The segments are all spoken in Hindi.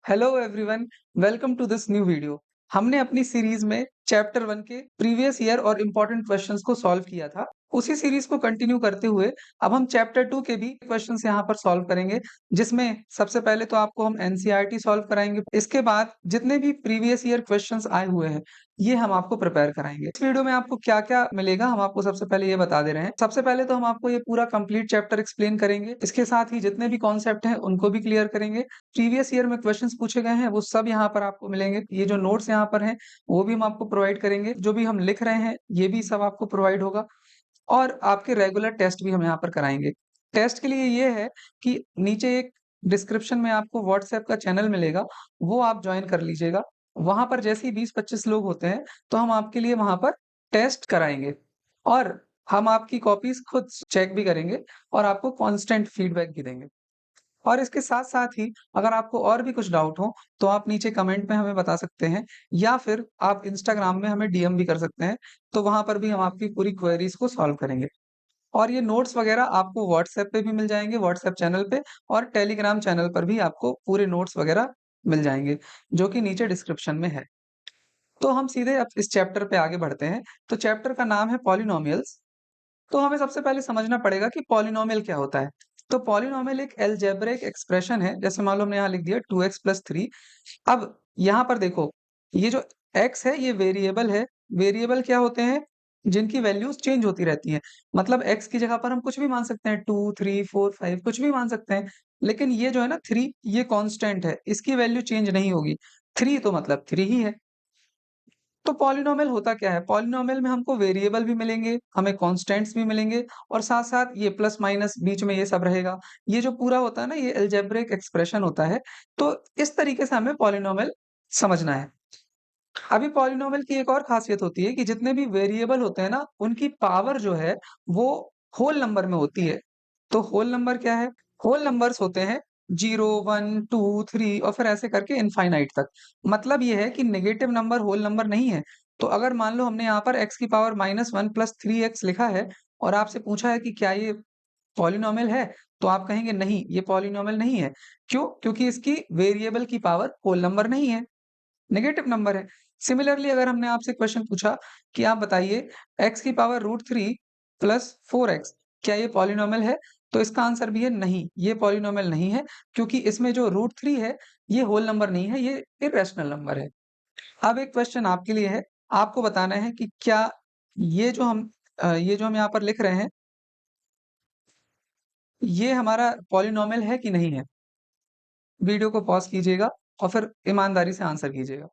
Hello everyone, welcome to this new video. हमने अपनी सीरीज में चैप्टर 1 के प्रीवियस ईयर और इम्पोर्टेंट क्वेश्चंस को सॉल्व किया था। उसी सीरीज को कंटिन्यू करते हुए अब हम चैप्टर 2 के भी क्वेश्चंस यहाँ पर सॉल्व करेंगे, जिसमें सबसे पहले तो आपको हम एनसीईआरटी सॉल्व कराएंगे। इसके बाद जितने भी प्रीवियस ईयर क्वेश्चंस आए हुए हैं ये हम आपको प्रिपेयर कराएंगे। इस वीडियो में आपको क्या-क्या मिलेगा हम आपको सबसे पहले ये बता दे रहे हैं। सबसे पहले तो हम आपको ये पूरा कंप्लीट चैप्टर एक्सप्लेन करेंगे। इसके साथ ही जितने भी कॉन्सेप्ट हैं उनको भी क्लियर करेंगे। प्रीवियस ईयर में क्वेश्चंस पूछे गए हैं वो सब यहाँ पर आपको मिलेंगे। ये जो नोट्स यहाँ पर हैं वो भी हम आपको प्रोवाइड करेंगे। जो भी हम लिख रहे हैं ये भी सब आपको प्रोवाइड होगा और आपके रेगुलर टेस्ट भी हम यहाँ पर कराएंगे। टेस्ट के लिए ये है कि नीचे एक डिस्क्रिप्शन में आपको व्हाट्सएप का चैनल मिलेगा, वो आप ज्वाइन कर लीजिएगा। वहां पर जैसे ही 20-25 लोग होते हैं तो हम आपके लिए वहां पर टेस्ट कराएंगे और हम आपकी कॉपीज खुद चेक भी करेंगे और आपको कांस्टेंट फीडबैक भी देंगे। और इसके साथ-साथ ही अगर आपको और भी कुछ डाउट हो, तो आप नीचे कमेंट में हमें बता सकते हैं या फिर आप इंस्टाग्राम में हमें डीएम भी कर सकते हैं, तो वहाँ पर भी हम आपकी पूरी क्वेरीज़ को सॉल्व करेंगे। और ये नोट्स वगैरह आपको व्हाट्सएप पे भी मिल जाएँगे, व्हाट्सएप चैनल पे और टेलीग्राम चैनल पर भी आपको पूरे नोट्स वगैरह मिल जाएँगे, जो कि नीचे डिस्क्रिप्शन में है। तो हम सीधे अब इस चैप्टर पे आगे बढ़ते हैं। तो चैप्टर का नाम है पॉलिनोमियल्स। तो हमें सबसे पहले समझना पड़ेगा कि पॉलिनोमियल क्या होता है। तो पॉलिनोमियल एक अलजेब्रिक एक्सप्रेशन है, जैसे मान लो हमने यहाँ लिख दिया 2x + 3। अब यहाँ पर देखो, ये जो x है ये वेरिएबल है। वेरिएबल क्या होते हैं? जिनकी वैल्यूज़ चेंज होती रहती हैं। मतलब x की जगह पर हम कुछ भी मान सकते हैं, 2, 3, 4, 5 कुछ भी मान सकते हैं। लेकिन ये जो है ना 3 ये कांस्टेंट है, इसकी वैल्यू चेंज नहीं होगी। 3 तो मतलब 3 ही है। तो पॉलिनोमियल होता क्या है? पॉलिनोमियल में हमको वेरिएबल भी मिलेंगे, हमें कांस्टेंट्स भी मिलेंगे और साथ-साथ ये प्लस माइनस बीच में ये सब रहेगा। ये जो पूरा होता है ना ये अलजेब्रिक एक्सप्रेशन होता है। तो इस तरीके से हमें पॉलिनोमियल समझना है। अभी पॉलिनोमियल की एक और खासियत होती है कि जितने भी वेरिएबल होते हैं ना, उनकी पावर जो है वो होल नंबर में होती है। तो होल नंबर क्या है? होल नंबर्स होते हैं 0, 1, 2, 3 और फिर ऐसे करके इनफाइनाइट तक। मतलब ये है कि नेगेटिव नंबर होल नंबर नहीं है। तो अगर मान लो हमने यहाँ पर x की पावर -1 + 3x लिखा है और आपसे पूछा है कि क्या ये पॉलिनोमियल है? तो आप कहेंगे नहीं, ये पॉलिनोमियल नहीं है। क्यों? क्योंकि इसकी वेरिएबल की पावर होल नंबर नहीं है। नेगेटिव नंबर है। सिमिलरली अगर हमने आपसे क्वेश्चन पूछा कि आप बताइए x की पावर √3 प्लस 4x क्या ये पॉलिनोमियल है? तो इसका आंसर भी है नहीं, ये पॉलिनोमियल नहीं है क्योंकि इसमें जो √3 है ये होल नंबर नहीं है, ये इर्रेशनल नंबर है। अब एक क्वेश्चन आपके लिए है, आपको बताना है कि क्या ये जो हम यहाँ पर लिख रहे हैं, ये हमारा पॉलिनोमियल है कि नहीं है? वीडियो को पॉज़ कीजिएगा और फिर ईमानदारी से आंसर कीजिएगा।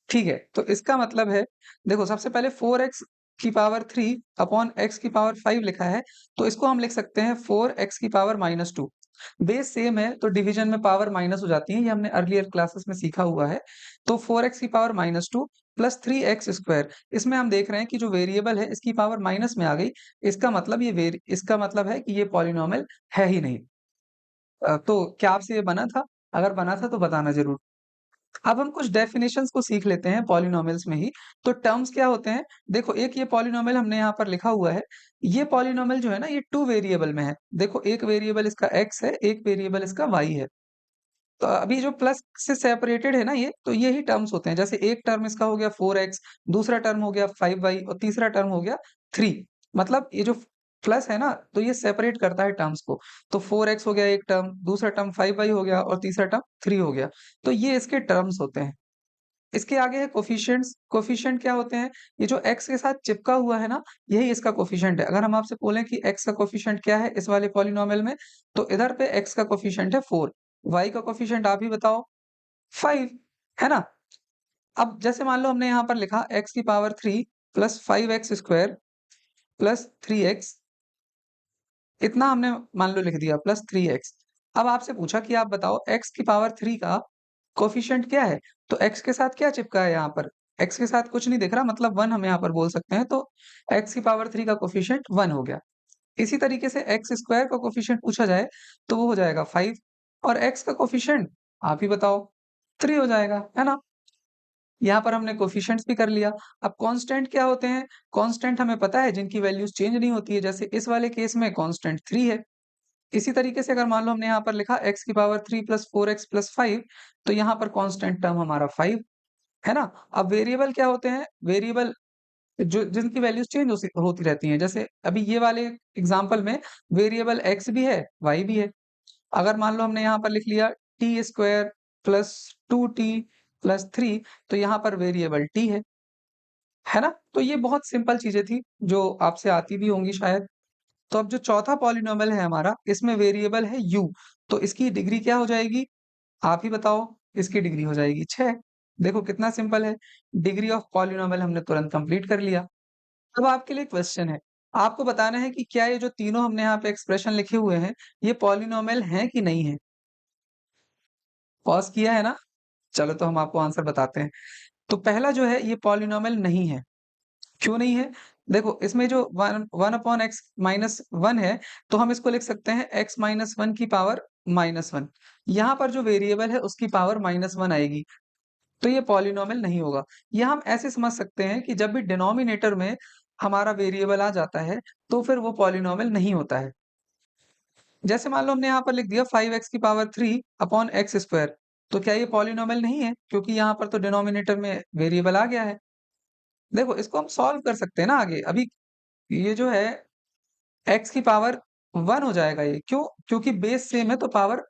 ठीक है, तो इसका मतलब है देखो सबसे पहले 4x की पावर 3 अपॉन x की पावर 5 लिखा है, तो इसको हम लिख सकते हैं 4x की पावर -2। बेस सेम है तो डिवीज़न में पावर माइनस हो जाती है, ये हमने अर्लियर क्लासेस में सीखा हुआ है। तो 4x की पावर -2 प्लस 3x स्क्वायर इसमें हम देख रहे हैं कि जो वेरिएबल है इसकी पावर माइनस में आ गई, इसका मतलब है कि ये पॉलिनोमियल है ही नहीं। तो क्या आपसे ये बना था? अगर बना था तो बताना ज़रूर। अब हम कुछ डेफिनेशंस को सीख लेते हैं पॉलिनोमियल्स में ही। तो टर्म्स क्या होते हैं? देखो एक ये पॉलिनोमियल हमने यहाँ पर लिखा हुआ है। ये पॉलिनोमियल जो है ना ये 2 वेरिएबल में है। देखो एक वेरिएबल इसका x है, एक वेरिएबल इसका y है। तो अभी जो प्लस से सेपरेटेड है ना ये, तो ये ही टर्म्स होते हैं। जैसे एक टर्म इसका हो गया 4x, दूसरा टर्म हो गया 5y और तीसरा टर्म हो गया 3। मतलब ये जो प्लस है ना, तो ये सेपरेट करता है टर्म्स को। तो 4x हो गया एक टर्म, दूसरा टर्म 5y हो गया और तीसरा टर्म 3 हो गया। तो ये इसके टर्म्स होते हैं। इसके आगे है कोएफ़िशिएंट्स। कोएफ़िशिएंट क्या होते हैं? ये जो x के साथ चिपका हुआ है ना, यही इसका कोएफ़िशिएंट है। अगर हम आपसे बोलें कि x का कोएफ़िशिएंट क्या है इस वाले पॉलिनोमियल में, तो इधर पे x का कोएफ़िशिएंट है 4, y का कोएफ़िशिएंट आप ही बताओ 5, है ना? अब जैसे मान लो हमने यहाँ पर लिखा x की power 3 plus 5x square plus 3x इतना हमने मान लो लिख दिया प्लस 3x। अब आपसे पूछा कि आप बताओ x की पावर 3 का कोएफ़िशिएंट क्या है? तो x के साथ क्या चिपका है यहाँ पर? x के साथ कुछ नहीं दिख रहा मतलब 1 हम यहाँ पर बोल सकते हैं तो x की पावर 3 का कोएफ़िशिएंट 1 हो गया। इसी तरीके से x स्क्वायर का कोएफ़िशिएंट पूछा जाए तो वो हो जाएगा 5 और x का कोएफ़िशिएंट आप ही बताओ 3 हो जाएगा, है ना? यहाँ पर हमने कोएफ़िशिएंट्स भी कर लिया। अब कांस्टेंट क्या होते हैं? कांस्टेंट हमें पता है जिनकी वैल्यूज़ चेंज नहीं होती है, जैसे इस वाले केस में कांस्टेंट 3 है। इसी तरीके से अगर मान लो हमने यहाँ पर लिखा x की पावर 3 प्लस 4x प्लस 5, तो यहाँ पर कांस्टेंट टर्म हमारा 5 है ना? अब वेरिएबल क्या होते हैं? वेरिएबल जो जिनकी वैल्यूज चेंज होती रहती हैं। जैसे अभी ये वाले एग्जांपल में वेरिएबल x भी है, y भी है। अगर मान लो हमने यहाँ पर लिख लिया T square plus 2t plus 3, तो यहाँ पर वेरिएबल t है ना? तो ये बहुत सिंपल चीजें थी जो आपसे आती भी होंगी शायद। तो अब जो चौथा पॉलिनोमियल है हमारा, इसमें वेरिएबल है u, तो इसकी डिग्री क्या हो जाएगी? आप ही बताओ। इसकी डिग्री हो जाएगी 6। देखो कितना सिंपल है। डिग्री ऑफ पॉलिनोमियल हमने तुरंत कंप्लीट कर लिया। अब आपके लिए क्वेश्चन है, आपको बताना है कि क्या ये जो तीनों हमने यहाँ पे एक्सप्रेशन लिखे हुए हैं, ये पॉलिनोमियल हैं कि नहीं है? पॉज किया है ना? चलो तो हम आपको आंसर बताते हैं। तो पहला जो है ये पॉलिनोमियल नहीं है। क्यों नहीं है? देखो इसमें जो 1 अपॉन x माइनस 1 है, तो हम इसको लिख सकते हैं x माइनस 1 की पावर माइनस 1। यहाँ पर जो वेरिएबल है उसकी पावर माइनस 1 आएगी, तो ये पॉलिनोमियल नहीं होगा। या हम ऐसे समझ सकते हैं कि जब भी डिनोमिनेटर में हमारा वेरिएबल आ जाता है, तो फिर वो पॉलिनोमियल नहीं होता है। जैसे मान लो हमने यहाँ पर लिख दिया 5x की पावर 3 अपॉन एक्स स्क्वायर, तो क्या ये पॉलिनोमियल नहीं है? क्योंकि यहाँ पर तो डिनोमिनेटर में वेरिएबल आ गया है। देखो इसको हम सॉल्व कर सकते हैं ना आगे। अभी ये जो है x की पावर 1 हो जाएगा ये। क्यों? क्योंकि बेस सेम है तो पावर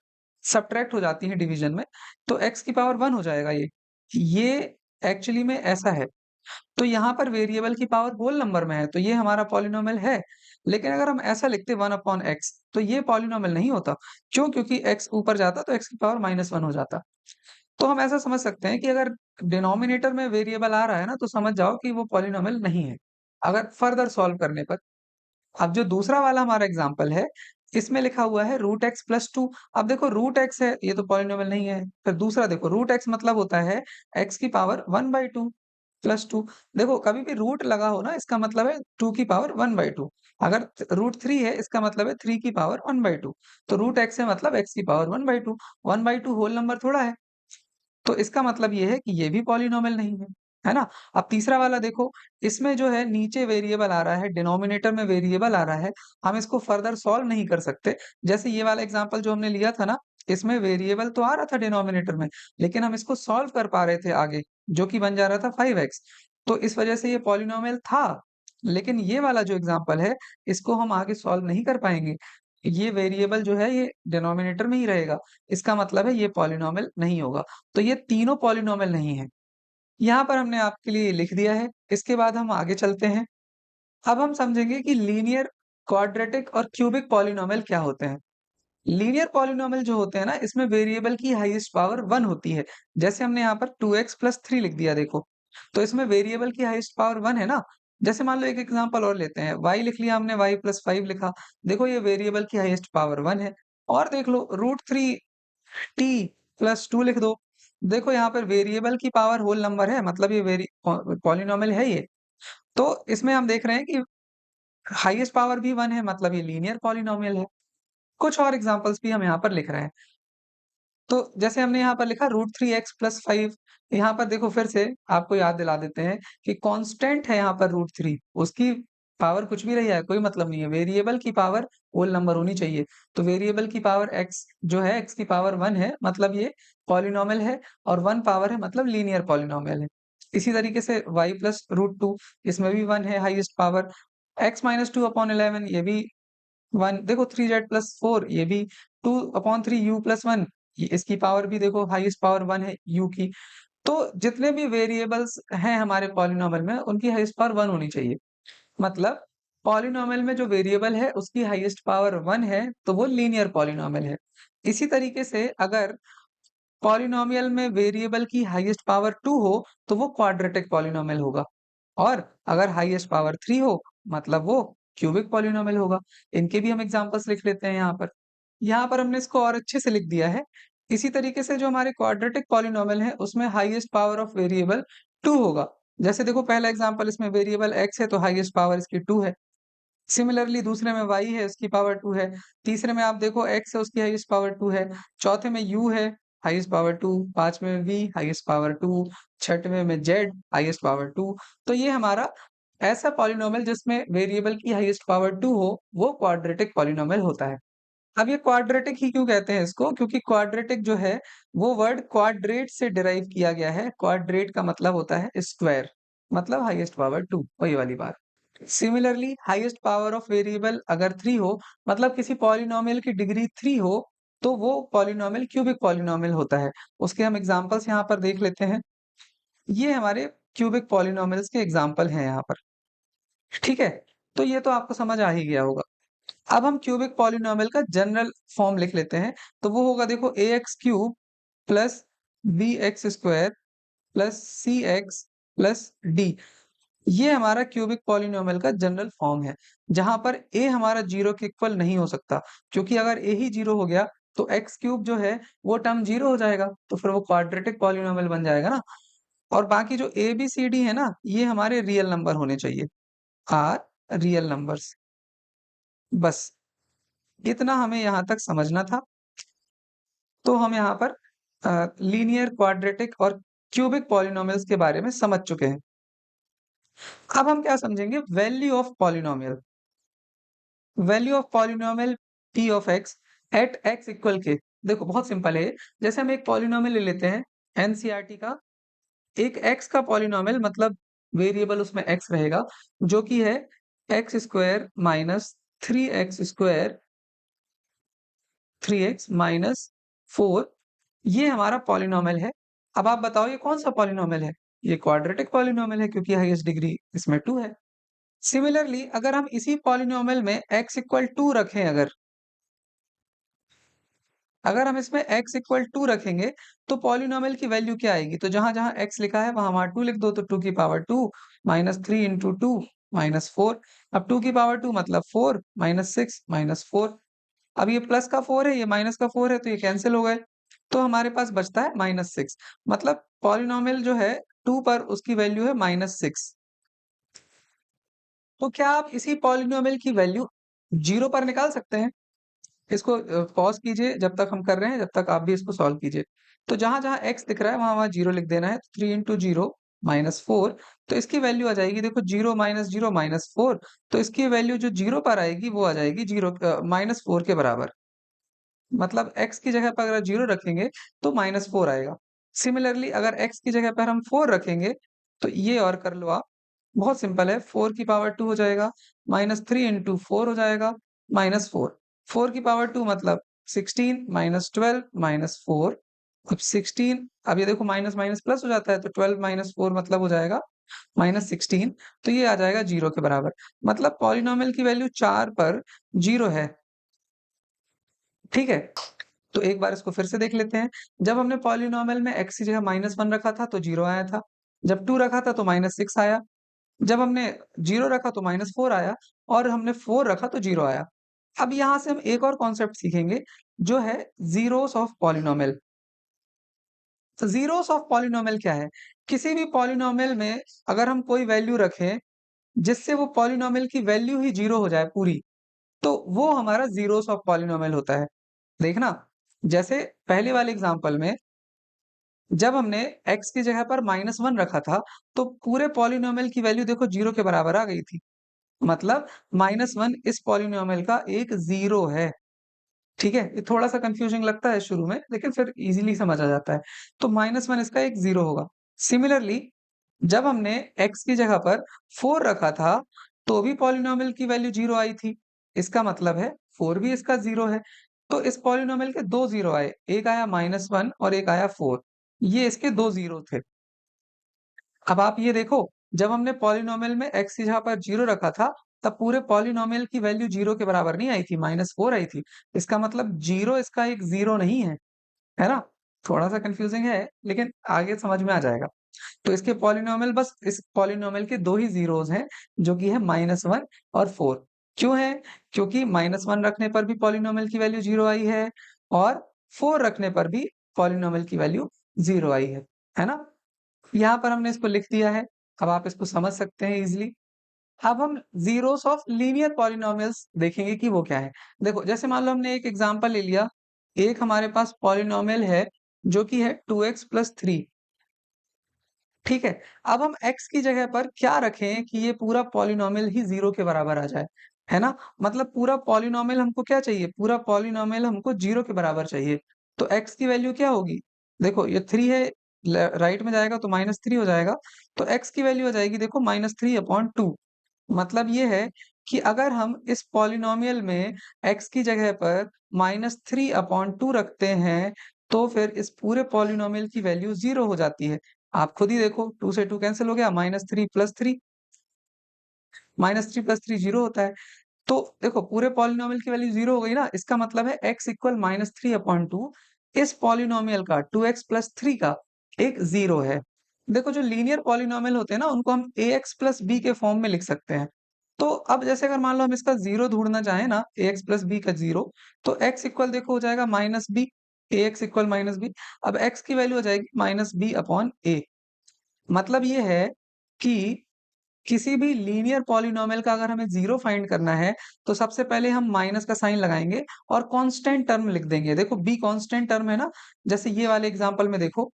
सब्ट्रैक्ट हो जाती है डिवीजन में, तो x की पावर 1 हो जाएगा ये। ये एक्चुअली में ऐसा है। तो यहाँ पर वेरिएबल की पावर होल नंबर में है, तो ये हमारा पॉलिनोमियल है। लेकिन अगर हम ऐसा लिखते 1 अपॉन x, तो ये पॉलिनोमियल नहीं होता। क्यों? क्योंकि x ऊपर जाता तो x की पावर -1 हो जाता। तो हम ऐसा समझ सकते हैं कि अगर डिनोमिनेटर में वेरिएबल आ रहा है ना, तो समझ जाओ कि वो पॉलिनोमियल नहीं है, अगर फर्दर सॉल्व करने पर। अब जो दूसरा वाला हमारा एग्जाम्पल है, इसमें लिखा हुआ है रूट एक्स प्लस 2। अब देखो रूट एक्स है, ये तो पॉलिनोमियल नहीं है। फिर दूसरा देखो रूट एक्स मतलब होता है एक्स की पावर 1/2 प्लस 2। देखो कभी भी रूट लगा हो ना, इसका मतलब है 2 की पावर 1/2। अगर रूट 3 है, इसका मतलब है 3 की पावर 1/2। तो रूट एक्स है मतलब एक्स की पावर 1/2। 1/2 होल नंबर थोड़ा है। तो इसका मतलब ये है कि ये भी पॉलिनोमियल नहीं है ना? अब तीसरा वाला देखो, इसमें जो है नीचे वेरिएबल आ रहा है, डिनोमिनेटर में वेरिएबल आ रहा है, हम इसको फर्दर सॉल्व नहीं कर सकते। जैसे ये वाला एग्जांपल जो हमने लिया था ना, इसमें वेरिएबल तो आ रहा था डिनोमिनेटर में, लेकिन हम इसको सॉल्व कर पा रहे थे आगे, जो कि बन जा रहा था 5x। तो इस वजह से ये पॉलिनोमियल था। लेकिन ये वाला जो एग्जांपल है, इसको हम आगे सॉल्व नहीं कर पाएँगे। ये वेरिएबल जो है ये डिनोमिनेटर में ही रहेगा। इसका मतलब है ये पॉलिनोमियल नहीं होगा। तो ये तीनों पॉलिनोमियल नहीं है। यहाँ पर हमने आपके लिए लिख दिया है। इसके बाद हम आगे चलते हैं। अब हम समझेंगे कि लीनियर, क्वाड्रेटिक और क्यूबिक पॉलिनोमियल क्या होते हैं। लीनियर पॉलिनोमियल जो होते हैं ना, इसमें वेरिएबल की हाईएस्ट पावर 1 होती है। जैसे हमने यहाँ पर 2x प्लस 3 लिख दिया देखो। तो इसमें वेरिएबल की हाईएस्ट पावर 1 है ना। जैसे मान लो एक एग्जांपल और लेते हैं, y लिख लिया हमने, y प्लस 5 लिखा। देखो ये वेरिएबल की हाईएस्ट पावर 1 है। और देख लो रूट 3 t प्लस 2 लिख दो। देखो यहाँ पर वेरिएबल की पावर होल नंबर है, मतलब ये पॉलिनोमियल है ये। तो इसमें हम देख रहे हैं कि हाईएस्ट पावर भी 1 है, मतलब ये लीनियर पॉलिनोमियल है। कुछ और एग्जांपल्स भी हम यहाँ पर लिख रहे हैं। तो जैसे हमने यहाँ पर लिखा रूट 3x प्लस 5, यहाँ पर देखो फिर से आपको याद दिला देते हैं कि कांस्टेंट है यहाँ पर रूट 3, उसकी पावर कुछ भी रही है, कोई मतलब नहीं है। वेरिएबल की पावर होल नंबर होनी चाहिए। तो वेरिएबल की पावर x जो है, x की पावर 1 है, मतलब ये पॉलिनोमियल है, और 1 पावर है मतलब लीनियर पॉलिनोमियल है। इसी तरीके से y प्लस रूट 2, इसमें भी 1 है highest power. x minus 2 upon 11, ये भी 1। देखो 3z प्लस 4, ये भी 2/3 u प्लस 1, ये इसकी पावर भी देखो हाईएस्ट पावर 1 है u की। तो जितने भी वेरिएबल्स हैं हमारे पॉलिनोमियल में, उनकी हाईएस्ट पावर 1 होनी चाहिए। मतलब पॉलिनोमियल में जो वेरिएबल है उसकी हाईएस्ट पावर 1 है, तो वो लीनियर पॉलिनोमियल है। इसी तरीके से अगर पॉलिनोमियल में वेरिएबल की हाईएस्ट पावर 2 हो, तो वो क्वाड्रेटिक पॉलिनोमियल होगा। और अगर हाईएस्ट पावर 3 हो, मतलब वो क्यूबिक पॉलिनोमियल होगा। इनके भी हम एग्जांपल्स लिख लेते हैं यहाँ पर। यहाँ पर हमने इसको और अच्छे से लिख दिया है। इसी तरीके से जो हमारे क्वाड्रेटिक पॉलिनोमियल है, उसमें हाईएस्ट पावर ऑफ वेरिएबल 2 होगा। जैसे देखो पहला एग्जांपल, इसमें वेरिएबल x है, तो हाईएस्ट पावर इसकी 2 है। सिमिलरली दूसरे में y है, उसकी पावर 2 है। तीसरे में आप देखो x है, उसकी हाईएस्ट पावर 2 है। चौथे में u है, हाईएस्ट पावर 2। पांचवें में v, हाईएस्ट पावर 2। छठवें में z, हाईएस्ट पावर 2। तो ये हमारा ऐसा पॉलिनोमियल जिसमें वेरिएबल की हाईएस्ट पावर 2 हो, वो क्वाड्रेटिक पॉलिनोमियल होता है। अब ये क्वाड्रेटिक ही क्यों कहते हैं इसको? क्योंकि क्वाड्रेटिक जो है, वो वर्ड क्वाड्रेट से डिराइव किया गया है। क्वाड्रेट का मतलब होता है स्क्वायर, मतलब हाईएस्ट पावर 2, वही वाली बात। Similarly highest power of variable अगर 3 हो, मतलब किसी पॉलिनोमियल की डिग्री 3 हो, तो वो पॉलिनोमियल क्यूबिक पॉलिनोमियल होता है। उसके हम एग्जांपल्स यहाँ पर देख लेते हैं। ये हमारे क्यूबिक पॉलिनोमियल्स के एग्जांपल हैं यहाँ पर, ठीक है? तो ये तो आपको समझ आ ही गया होगा। अब हम क्यूबिक पॉलिनोमियल का जनरल फॉर्म लिख लेते हैं, तो वो होगा देखो ax cube plus bx square plus cx plus d। ये हमारा क्यूबिक पॉलिनोमियल का जनरल फॉर्म है, जहां पर a हमारा 0 के इक्वल नहीं हो सकता, क्योंकि अगर a ही 0 हो गया तो x क्यूब जो है वो टर्म 0 हो जाएगा, तो फिर वो क्वाड्रेटिक पॉलिनोमियल बन जाएगा ना। और बाकी जो a b c d है ना, ये हमारे रियल नंबर होने चाहिए, आर रियल नंबर्स। बस इतना हमें यहाँ तक समझना था। तो हम यहाँ पर लीनियर, क्वाड्रेटिक और क्यूबिक पॉलिनोमियल्स के बारे में समझ चुके हैं। अब हम क्या समझेंगे? Value of polynomial. Value of polynomial p of x at x equal k. देखो बहुत सिंपल है। जैसे हम एक पॉलिनोमियल ले लेते हैं एनसीईआरटी का, एक x का पॉलिनोमियल मतलब वेरिएबल उसमें x रहेगा, जो कि है x square minus 3x minus 4। ये हमारा पॉलिनोमियल है। अब आप बताओ ये कौन सा पॉलिनोमियल है? ये क्वाड्रेटिक पॉलिनोमियल है, क्योंकि हाईएस्ट डिग्री इसमें 2 है। सिमिलरली अगर हम इसी पॉलिनोमियल में x इक्वल 2 रखें, अगर हम इसमें x इक्वल 2 रखेंगे, तो पॉलिनोमियल की वैल्यू क्या आएगी? तो जहां जहां x लिखा है वहां वहां 2 लिख दो, तो 2 की पावर 2 माइनस 3 इंटू 2 माइनस 4। अब 2 की पावर 2 मतलब 4 माइनस 6 माइनस 4। अब ये प्लस का 4 है, ये माइनस का 4 है, तो ये कैंसिल हो गए। तो हमारे पास बचता है माइनस 6। मतलब पॉलिनोमियल जो है 2 पर उसकी वैल्यू है माइनस 6। तो क्या आप इसी पॉलिनोमियल की वैल्यू 0 पर निकाल सकते हैं? इसको पॉज़ कीजिए जब तक हम कर रहे हैं, जब तक आप भी इसको सॉल्व कीजिए। तो जहाँ-जहाँ x दिख रहा है वहाँ-वहाँ 0 लिख देना है। 3 इंटू 0 माइनस 4, तो इसकी वैल्यू आ जाएगी देखो 0 माइनस 0 माइनस 4। तो इसकी वैल्यू जो 0 पर आएगी वो आ जाएगी माइनस 4 के बराबर। मतलब x की जगह पर अगर 0 रखेंगे तो माइनस 4 आएगा। सिमिलरली अगर x की जगह पर हम 4 रखेंगे, तो ये और कर लो आप। बहुत सिंपल है, 4 की पावर 2 हो जाएगा, माइनस 3 इंटू 4 हो जाएगा, माइनस 4। 4 की पावर 2 मतलब 16 माइनस 12 माइनस 4। अब 16, अब ये देखो माइनस माइनस प्लस हो जाता है, तो 12 माइनस 4 मतलब हो जाएगा माइनस 16। तो ये आ जाएगा 0 के बराबर। मतलब पॉलिनोमियल की वैल्यू 4 पर 0 है, ठीक है? तो एक बार इसको फिर से देख लेते हैं। जब हमने पॉलिनोमियल में x की जगह -1 रखा था तो 0 आया था। जब 2 रखा था तो -6 आया। जब हमने 0 रखा तो -4 आया, और हमने 4 रखा तो 0 आया। अब यहाँ से हम एक और कॉन्सेप्ट सीखेंगे, जो है ज़ीरोस ऑफ पॉलिनोमियल। तो ज़ीरोस ऑफ पॉलिनोमियल क्या है? किसी भी पॉलिनोमियल में अगर हम कोई वैल्यू रखें, जिससे वो पॉलिनोमियल की वैल्यू ही 0 हो जाए पूरी, तो वो हमारा ज़ीरोस ऑफ पॉलिनोमियल होता है। देखना, जैसे पहले वाले एग्ज़ाम्पल में जब हमने x की जगह पर -1 रखा था, तो पूरे पॉलिनोमियल की वैल्यू देखो 0 के बराबर आ गई थी। मतलब -1 इस पॉलिनोमियल का एक 0 है, ठीक है? ये थोड़ा-सा कन्फ्यूजिंग लगता है शुरू में, लेकिन फिर ईज़िली समझ आ जाता है। तो -1 इसका एक 0 होगा। सिमिलरली जब हमने x की जगह पर 4 रखा था, तो भी पॉलिनोमियल की वैल्यू 0 आई थी। इसका मतलब है 4 भी इसका 0 है। तो इस पॉलिनोमियल के 2 0 आए, एक आया -1 और एक आया 4। ये इसके 2 0 थे। अब आप ये देखो, जब हमने पॉलिनोमियल में x की जगह पर 0 रखा था, तब पूरे पॉलिनोमियल की वैल्यू 0 के बराबर नहीं आई थी, -4 आई थी। इसका मतलब 0 इसका एक 0 नहीं है ना? थोड़ा-सा कन्फ्यूजिंग है, लेकिन आगे समझ में आ जाएगा। तो इसके पॉलिनोमियल, बस इस पॉलिनोमियल के 2 ही ज़ीरोज़ हैं, जो कि है -1 और 4। क्यों है? क्योंकि -1 रखने पर भी पॉलिनोमियल की वैल्यू 0 आई है, और 4 रखने पर भी पॉलिनोमियल की वैल्यू 0 आई है ना? यहाँ पर हमने इसको लिख दिया है, अब आप इसको समझ सकते हैं ईज़िली। अब हम ज़ीरोज़ ऑफ लीनियर पॉलिनोमियल्स देखेंगे कि वो क्या है। देखो, जैसे मान लो हमने एक एग्ज़ाम्पल ले लिया, एक हमारे पास पॉलिनोमियल है, जो कि है 2x + 3, ठीक है? अब हम x की जगह पर क्या रखें कि ये पूरा पॉलिनोमियल ही 0 के बराबर आ जाए? है ना? मतलब पूरा पॉलिनॉमियल हमको क्या चाहिए? पूरा पॉलिनॉमियल हमको 0 के बराबर चाहिए। तो x की वैल्यू क्या होगी? देखो ये 3 है, राइट में जाएगा तो -3 हो जाएगा। तो x की वैल्यू हो जाएगी देखो -3/2। मतलब ये है कि अगर हम इस पॉलिनॉमियल में x की जगह पर -3/2 रखते हैं, तो फिर इस पूरे पॉलिनॉमियल की वैल्यू 0 हो जाती है। आप खुद ही देखो, 2 से 2 कैंसल हो गया, -3 + 3, -3 + 3 0 होता है। तो देखो पूरे पॉलिनॉमियल की वैल्यू 0 हो गई ना, इसका मतलब है x इक्वल -3/2 इस पॉलिनॉमियल का 2x + 3 का एक 0 है। देखो जो लीनियर पॉलिनॉमियल होते हैं ना, उनको हम ax + b के फॉर्म में लिख सकते हैं। तो अब जैसे अगर मान लो हम इसका 0 ढूँढना चाहें ना, ax + b का 0, तो x इक्वल देखो हो जाएगा -b, ax इक्वल -b। अब x की वैल्यू हो जाएगी -b/a। मतलब ये है कि किसी भी लीनियर पॉलिनॉमियल का अगर हमें 0 फाइंड करना है, तो सबसे पहले हम माइनस का साइन लगाएँगे और कांस्टेंट टर्म लिख देंगे। देखो b कांस्टेंट टर्म है ना, जैसे ये वाले एग्ज़ाम्पल में देखो,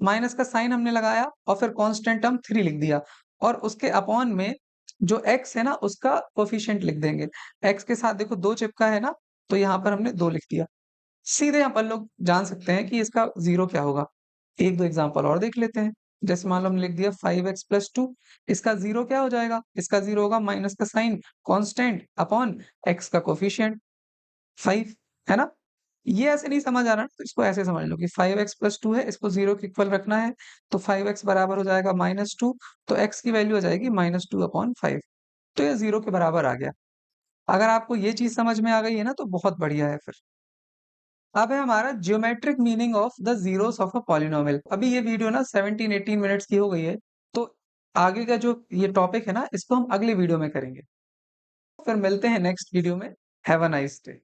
माइनस का साइन हमने लगाया और फिर कांस्टेंट टर्म 3 लिख दिया और उसके अपॉन में जो x है ना, उसका कोएफ़िशिएंट लिख देंगे। x के साथ देखो 2 चिपका है ना, तो यहाँ पर हमने 2 लिख दिया। सीधे अपन लोग जान सकते हैं कि इसका 0 क्या होगा। 1-2 एग्ज़ाम्पल और देख लेते हैं। जैसे मान लो हमने लिख दिया 5x + 2, इसका 0 क्या हो जाएगा? इसका 0 होगा माइनस का साइन कांस्टेंट अपॉन x का कोएफ़िशिएंट 5, है ना? ये ऐसे नहीं समझ आ रहा ना, तो इसको ऐसे समझ लो कि 5x + 2 है, इसको 0 के इक्वल रखना है, तो 5x बराबर हो जाएगा -2, तो x की वैल्यू हो जाएगी -2/5। तो ये 0 के बराबर आ गया। अगर आपको ये चीज़ समझ में आ गई है ना, तो बहुत बढ़िया है फिर। अब है हमारा geometric meaning of the zeros of a polynomial. अभी ये वीडियो ना 17-18 मिनट्स की हो गई है, तो आगे का जो ये टॉपिक है ना, इसको हम अगले वीडियो में करेंगे। फिर मिलते हैं नेक्स्ट वीडियो में। Have a nice day.